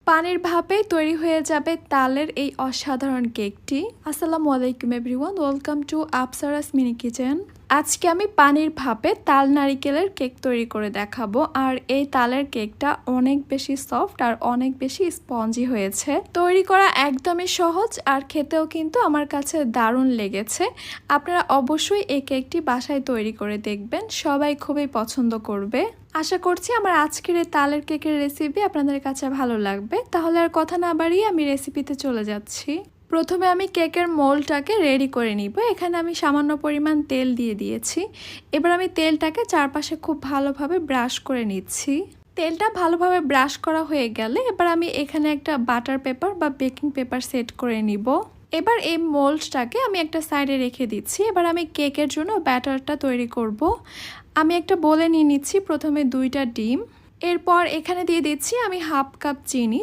পানির ভাপে তৈরি হয়ে যাবে তালের এই অসাধারণ কেকটি। আসসালামু আলাইকুম everyone, welcome to Apsara's mini kitchen. আজকে আমি পানির ভাপে তাল নারিকেলের কেক তৈরি করে দেখাবো। আর এই তালের কেকটা অনেক বেশি সফট আর অনেক বেশি স্পঞ্জি হয়েছে। তৈরি করা একদমই সহজ আর খেতেও কিন্তু আমার কাছে দারুণ লেগেছে। আপনারা অবশ্যই এই কেকটি বাসায় তৈরি করে দেখবেন, সবাই খুবই পছন্দ করবে। আশা করছি আমার আজকের এই তালের কেকের রেসিপি আপনাদের কাছে ভালো লাগবে। তাহলে আর কথা না বাড়িয়ে আমি রেসিপিতে চলে যাচ্ছি। প্রথমে আমি কেকের মোল্ডটাকে রেডি করে নিব। এখানে আমি সামান্য পরিমাণ তেল দিয়ে দিয়েছি। এবার আমি তেলটাকে চারপাশে খুব ভালোভাবে ব্রাশ করে নিচ্ছি। তেলটা ভালোভাবে ব্রাশ করা হয়ে গেলে এবার আমি এখানে একটা বাটার পেপার বা বেকিং পেপার সেট করে নিব। এবার এই মোল্ডটাকে আমি একটা সাইডে রেখে দিচ্ছি। এবার আমি কেকের জন্য ব্যাটারটা তৈরি করব। আমি একটা বোলে নিয়ে নিচ্ছি প্রথমে 2টা ডিম। এরপর এখানে দিয়ে দিচ্ছি আমি হাফ কাপ চিনি।